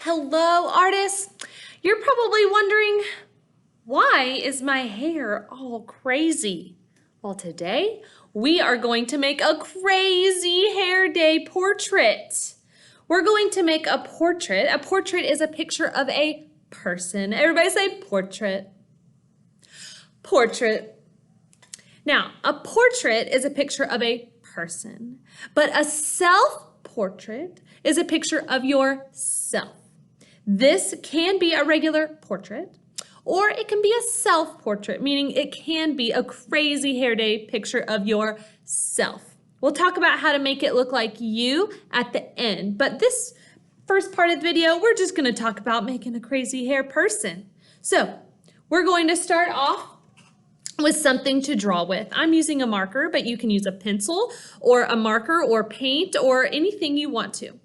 Hello, artists. You're probably wondering, why is my hair all crazy? Well, today we are going to make a crazy hair day portrait. We're going to make a portrait. A portrait is a picture of a person. Everybody say portrait. Portrait. Now, a portrait is a picture of a person, but a self-portrait is a picture of yourself. This can be a regular portrait, or it can be a self-portrait, meaning it can be a crazy hair day picture of yourself. We'll talk about how to make it look like you at the end, but this first part of the video, we're just going to talk about making a crazy hair person. So, we're going to start off with something to draw with. I'm using a marker, but you can use a pencil or a marker or paint or anything you want to.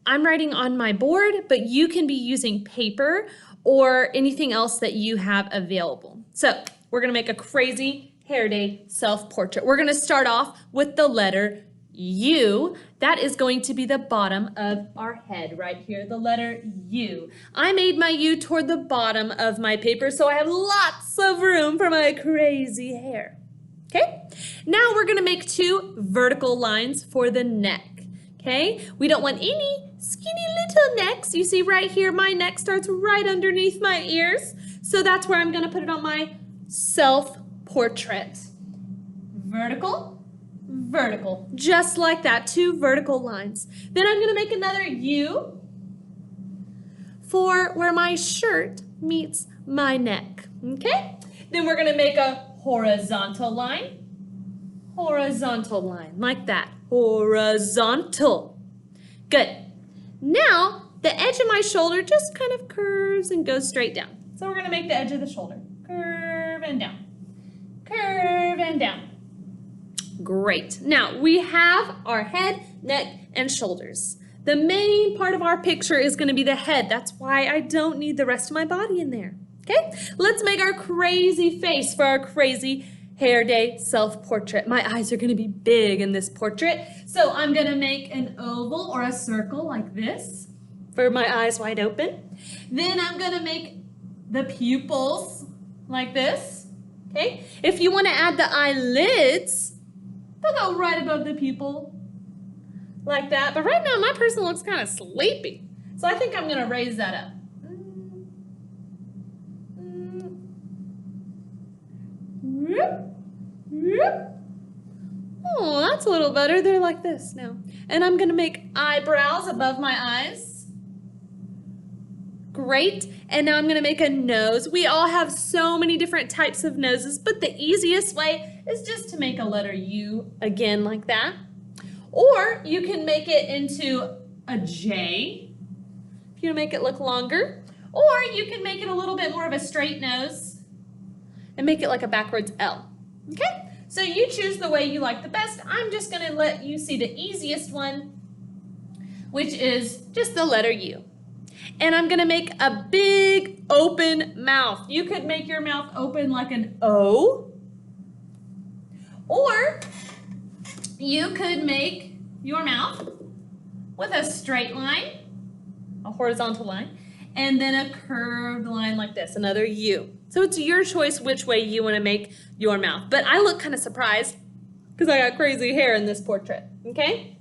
I'm writing on my board, but you can be using paper or anything else that you have available. So we're gonna make a crazy hair day self-portrait. We're gonna start off with the letter U. That is going to be the bottom of our head right here, the letter U. I made my U toward the bottom of my paper, so I have lots of room for my crazy hair. Okay, now we're gonna make two vertical lines for the neck. Okay, we don't want any skinny little necks. You see right here, my neck starts right underneath my ears. So that's where I'm gonna put it on my self-portrait. Vertical, vertical, just like that, two vertical lines. Then I'm gonna make another U for where my shirt meets my neck, okay? Then we're gonna make a horizontal line, like that, horizontal. Good. Now, the edge of my shoulder just kind of curves and goes straight down. So we're gonna make the edge of the shoulder, curve and down, curve and down. Great. Now, we have our head, neck, and shoulders. The main part of our picture is gonna be the head. That's why I don't need the rest of my body in there, okay? Let's make our crazy face for our crazy hair day self-portrait. My eyes are gonna be big in this portrait, so I'm gonna make an oval or a circle like this for my eyes wide open. Then I'm gonna make the pupils like this, okay? If you wanna add the eyelids, they'll go right above the pupil like that. But right now, my person looks kind of sleepy, so I think I'm gonna raise that up. Oh, that's a little better. They're like this now. And I'm gonna make eyebrows above my eyes. Great. And now I'm gonna make a nose. We all have so many different types of noses, but the easiest way is just to make a letter U again like that. Or you can make it into a J if you make it look longer. Or you can make it a little bit more of a straight nose and make it like a backwards L. Okay? So you choose the way you like the best. I'm just gonna let you see the easiest one, which is just the letter U. And I'm gonna make a big open mouth. You could make your mouth open like an O, or you could make your mouth with a straight line, a horizontal line, and then a curved line like this, another U. So it's your choice which way you want to make your mouth. But I look kind of surprised because I got crazy hair in this portrait, okay?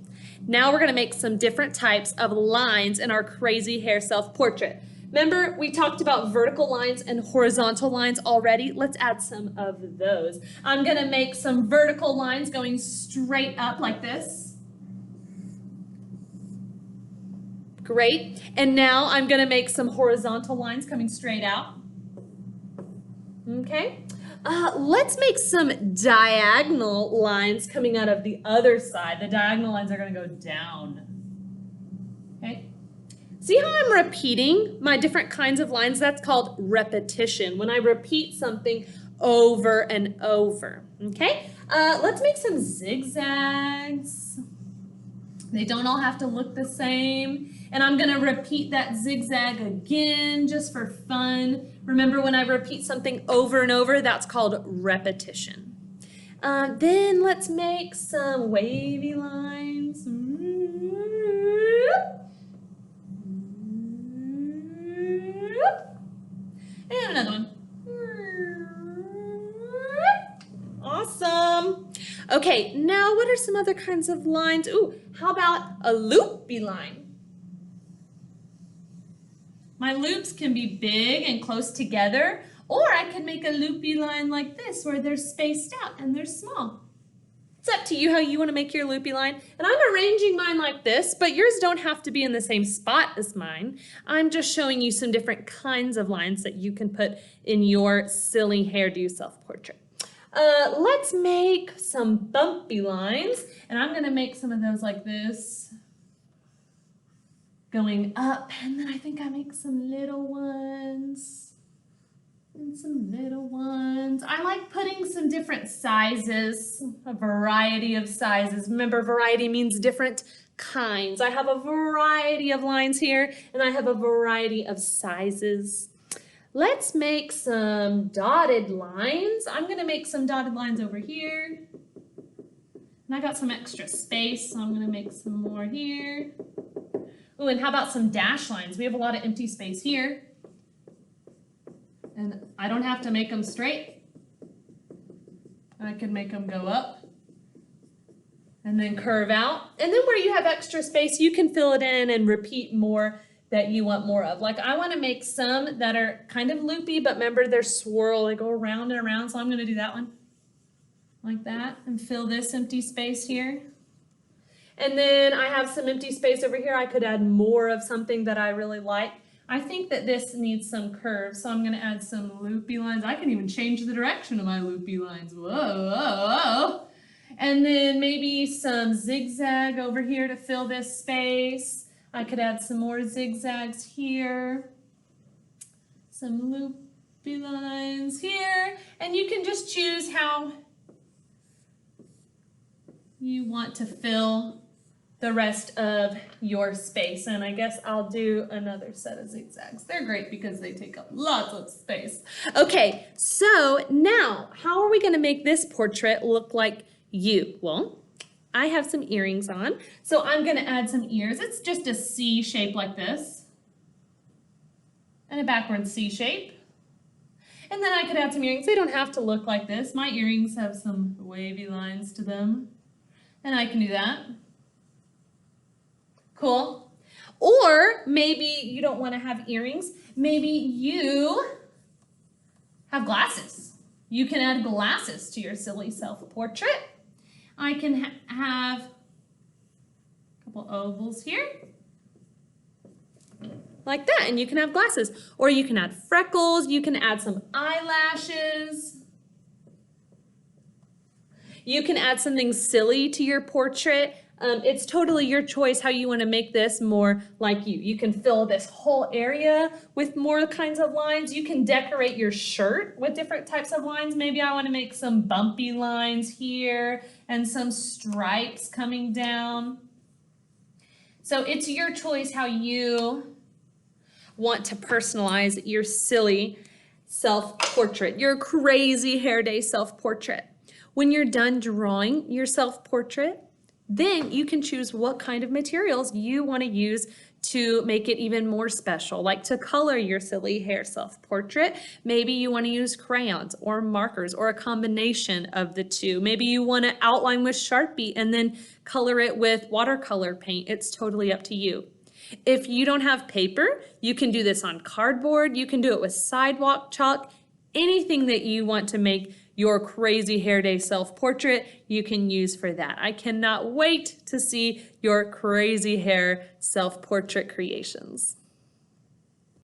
Now we're going to make some different types of lines in our crazy hair self-portrait. Remember, we talked about vertical lines and horizontal lines already. Let's add some of those. I'm going to make some vertical lines going straight up like this. Great. And now I'm going to make some horizontal lines coming straight out. Okay. Let's make some diagonal lines coming out of the other side. The diagonal lines are going to go down. Okay. See how I'm repeating my different kinds of lines? That's called repetition, when I repeat something over and over. Okay. Let's make some zigzags. They don't all have to look the same. And I'm gonna repeat that zigzag again just for fun. Remember, when I repeat something over and over, that's called repetition. Then let's make some wavy lines. Okay, now what are some other kinds of lines? Ooh, how about a loopy line? My loops can be big and close together, or I can make a loopy line like this where they're spaced out and they're small. It's up to you how you want to make your loopy line. And I'm arranging mine like this, but yours don't have to be in the same spot as mine. I'm just showing you some different kinds of lines that you can put in your silly hairdo self-portrait. Let's make some bumpy lines, and I'm going to make some of those like this, going up, and then I think I make some little ones and some little ones. I like putting some different sizes, a variety of sizes. Remember, variety means different kinds. I have a variety of lines here, and I have a variety of sizes. Let's make some dotted lines. I'm going to make some dotted lines over here. And I got some extra space, so I'm going to make some more here. Oh, and how about some dash lines? We have a lot of empty space here. And I don't have to make them straight. I can make them go up and then curve out. And then where you have extra space, you can fill it in and repeat more that you want more of. Like I want to make some that are kind of loopy, but remember they're swirl, they go around and around. So I'm going to do that one like that and fill this empty space here. And then I have some empty space over here. I could add more of something that I really like. I think that this needs some curves, so I'm going to add some loopy lines. I can even change the direction of my loopy lines. Whoa, whoa, whoa. And then maybe some zigzag over here to fill this space. I could add some more zigzags here. Some loopy lines here. And you can just choose how you want to fill the rest of your space. And I guess I'll do another set of zigzags. They're great because they take up lots of space. Okay, so now how are we going to make this portrait look like you? Well, I have some earrings on, so I'm going to add some ears. It's just a C shape like this and a backward C shape. And then I could add some earrings. They don't have to look like this. My earrings have some wavy lines to them, and I can do that. Cool. Or maybe you don't want to have earrings. Maybe you have glasses. You can add glasses to your silly self-portrait. I can have a couple ovals here. Like that, and you can have glasses. Or you can add freckles. You can add some eyelashes. You can add something silly to your portrait. It's totally your choice how you want to make this more like you. You can fill this whole area with more kinds of lines. You can decorate your shirt with different types of lines. Maybe I want to make some bumpy lines here and some stripes coming down. So it's your choice how you want to personalize your silly self-portrait, your crazy hair day self-portrait. When you're done drawing your self-portrait, then you can choose what kind of materials you want to use to make it even more special, like to color your silly hair self-portrait. Maybe you want to use crayons or markers or a combination of the two. Maybe you want to outline with Sharpie and then color it with watercolor paint. It's totally up to you. If you don't have paper, you can do this on cardboard. You can do it with sidewalk chalk. Anything that you want to make your crazy hair day self-portrait, you can use for that. I cannot wait to see your crazy hair self-portrait creations.